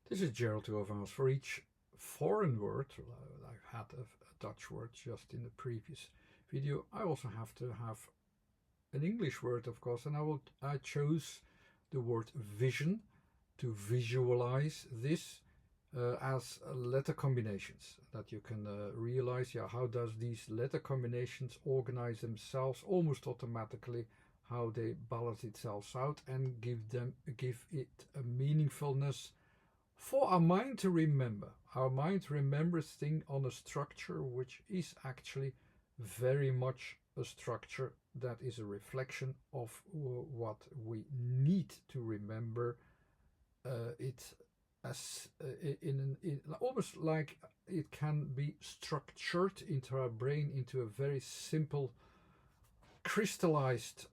This is Gerald Overhaus. For each foreign word, I've had a Dutch word just in the previous video, I also have to have an English word, of course, and I chose the word vision to visualize this as letter combinations, that you can realize, yeah, how does these letter combinations organize themselves almost automatically, how they balance itself out and give it a meaningfulness for our mind to remember. Our mind remembers things on a structure which is actually very much a structure that is a reflection of what we need to remember. It as in almost like it can be structured into our brain into a very simple crystallized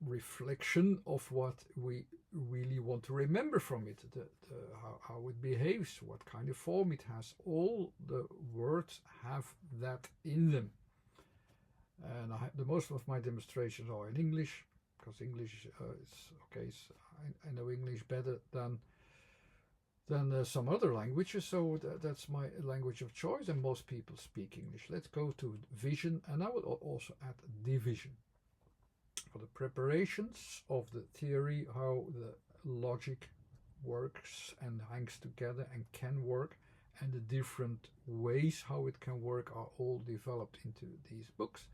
reflection of what we really want to remember from it, how it behaves, what kind of form it has. All the words have that in them. And the most of my demonstrations are in English, because English is okay. I know English better than some other languages, so that's my language of choice, and most people speak English. Let's go to vision, and I will also add division. For the preparations of the theory, how the logic works and hangs together and can work, and the different ways how it can work are all developed into these books.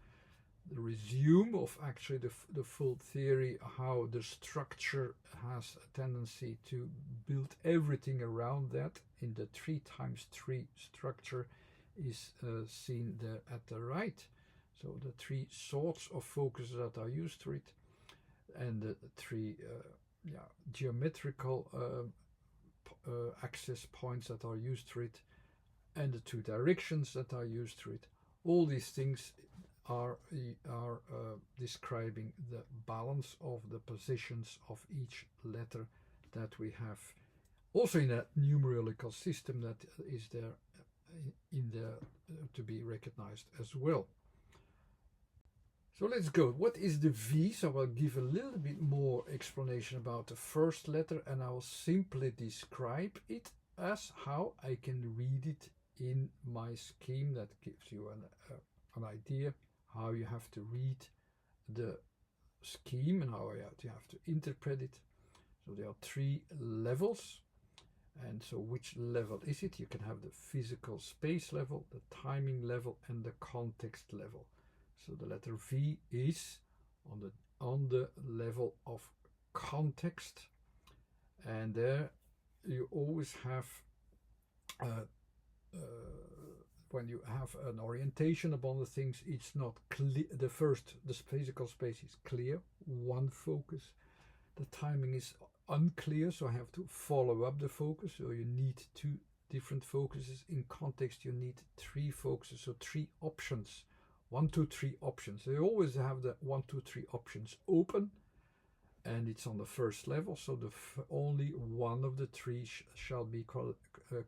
The resume of actually the full theory, how the structure has a tendency to build everything around that in the 3x3 structure is seen there at the right. So the three sorts of focuses that are used to it, and the three geometrical access points that are used to it, and the two directions that are used to it. All these things are describing the balance of the positions of each letter that we have. Also in a numerical system that is there in there to be recognized as well. So let's go. What is the V? So I'll give a little bit more explanation about the first letter, and I will simply describe it as how I can read it in my scheme. That gives you an idea how you have to read the scheme and how you have to interpret it. So there are three levels. And so which level is it? You can have the physical space level, the timing level, and the context level. So the letter V is on the level of context, and there you always have when you have an orientation upon the things, it's not clear. The physical space is clear, one focus. The timing is unclear, so I have to follow up the focus. So you need two different focuses. In context, you need three focuses, so three options. 1, 2, 3 options. So you always have the 1, 2, 3 options open, and it's on the first level. So only one of the three shall be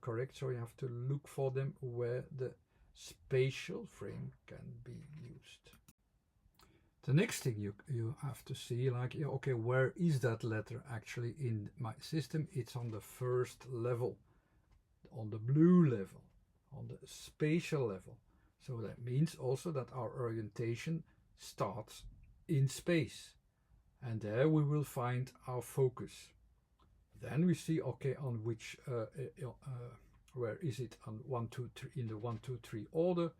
correct. So you have to look for them where the spatial frame can be used. The next thing you have to see, like, okay, where is that letter actually in my system? It's on the first level, on the blue level, on the spatial level. So that means also that our orientation starts in space, and there we will find our focus. Then we see, okay, on which where is it on 1, 2, 3 in the 1, 2, 3 order?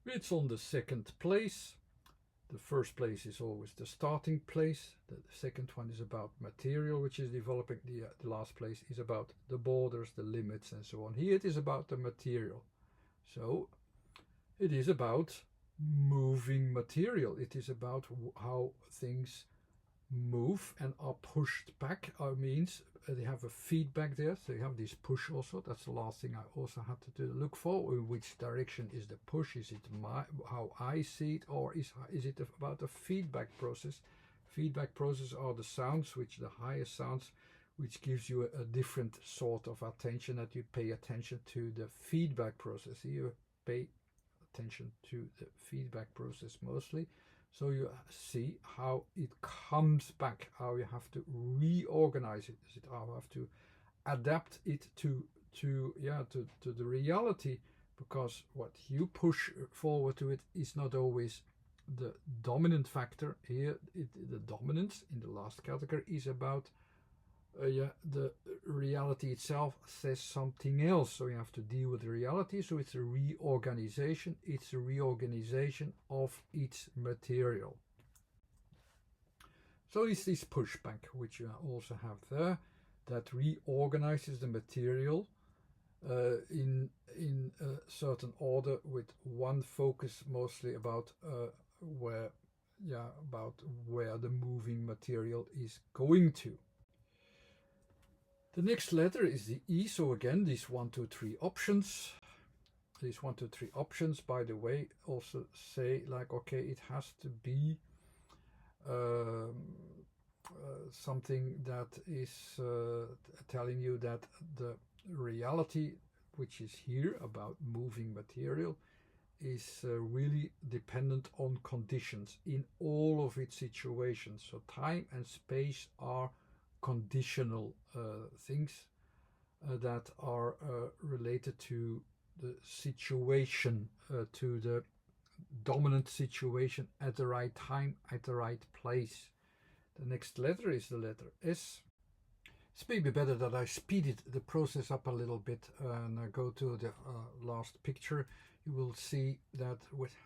It's on the second place. The first place is always the starting place. The second one is about material, which is developing. The last place is about the borders, the limits, and so on. Here it is about the material. So it is about moving material. It is about how things move and are pushed back. Means they have a feedback there. So you have this push also. That's the last thing I also had to look for. In which direction is the push? Is it how I see it, or is it about a feedback process? Feedback process are the sounds, the highest sounds, which gives you a different sort of attention, that you pay attention to the feedback process. You pay attention to the feedback process mostly. So you see how it comes back, how you have to reorganize it, how you have to adapt it to the reality, because what you push forward to it is not always the dominant factor. Here the dominance in the last category is about the reality itself says something else, so you have to deal with the reality. So it's a reorganization, of its material. So it's this pushback, which you also have there, that reorganizes the material in a certain order, with one focus mostly about where the moving material is going to. The next letter is the E. So again, these 1, 2, 3 options. These 1, 2, 3 options, by the way, also say like, okay, it has to be something that is telling you that the reality, which is here about moving material, is really dependent on conditions in all of its situations. So time and space are conditional things that are related to the situation, to the dominant situation at the right time, at the right place. The next letter is the letter S. It's maybe better that I speeded the process up a little bit and I go to the last picture. You will see that with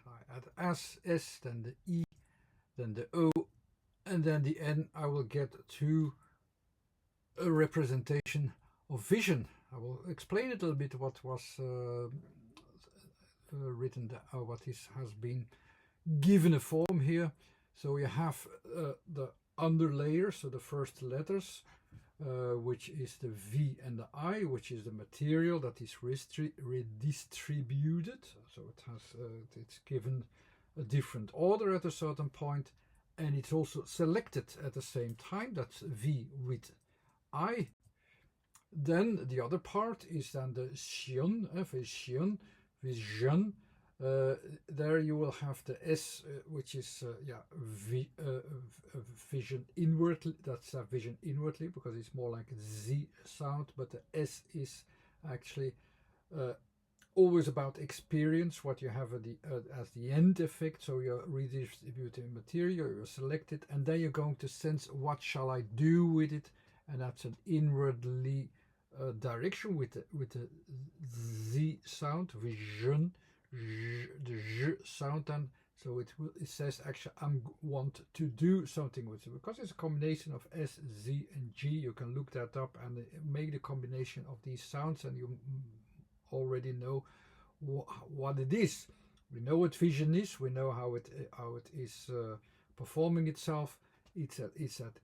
S, then the E, then the O, and then the N, I will get to a representation of vision. I will explain a little bit what was written, what has been given a form here. So you have the underlayer, so the first letters, which is the V and the I, which is the material that is redistributed. So it's given a different order at a certain point, and it's also selected at the same time. That's V with I. Then the other part is then the vision. There you will have the S, which is vision inwardly. That's vision inwardly, because it's more like a Z sound, but the S is actually always about experience, what you have at as the end effect. So you're redistributing material, you select it, and then you're going to sense, what shall I do with it? And that's an inwardly direction with the Z sound, vision, the J sound. And so it says actually I want to do something with it, because it's a combination of S, Z and G. You can look that up and make the combination of these sounds, and you already know what it is. We know what vision is. We know how it is performing itself. It's that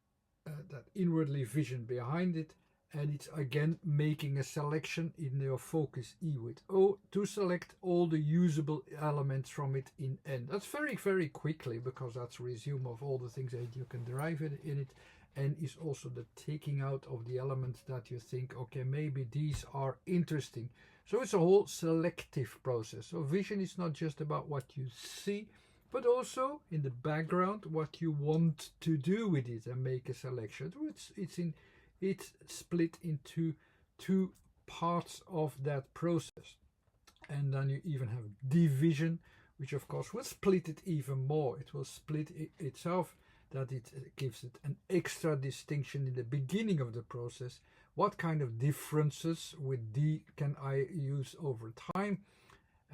inwardly vision behind it, and it's again making a selection in your focus E with O to select all the usable elements from it in N. That's very, very quickly, because that's a resume of all the things that you can derive in it, and is also the taking out of the elements that you think, okay, maybe these are interesting. So it's a whole selective process. So vision is not just about what you see, but also in the background what you want to do with it, and make a selection. It's split into two parts of that process. And then you even have division, which of course will split it even more. It will split itself, that it gives it an extra distinction in the beginning of the process. What kind of differences with D can I use over time?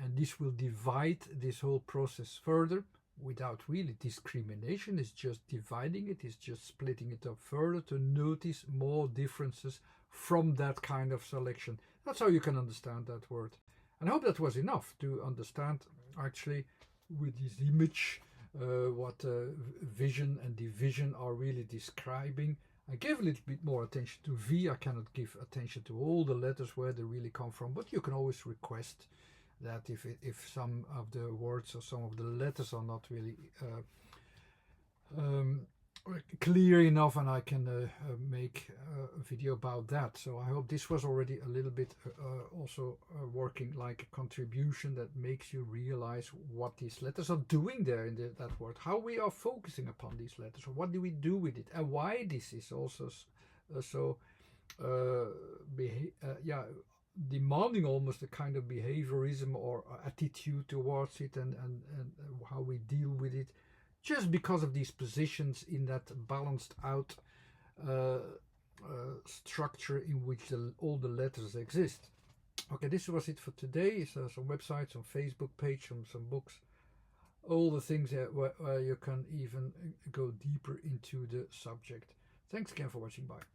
And this will divide this whole process further without really discrimination. It's just dividing it, it's just splitting it up further to notice more differences from that kind of selection. That's how you can understand that word. And I hope that was enough to understand actually with this image what vision and division are really describing. I gave a little bit more attention to V. I cannot give attention to all the letters where they really come from, but you can always request that if some of the words or some of the letters are not really clear enough, and I can make a video about that. So I hope this was already a little bit also working like a contribution that makes you realize what these letters are doing there in that word, how we are focusing upon these letters, or what do we do with it, and why this is also so yeah, demanding almost a kind of behaviorism or attitude towards it, and how we deal with it, just because of these positions in that balanced out uh, structure in which all the letters exist. Okay, this was it for today. So some websites, some Facebook page, some books, all the things where you can even go deeper into the subject. Thanks again for watching. Bye.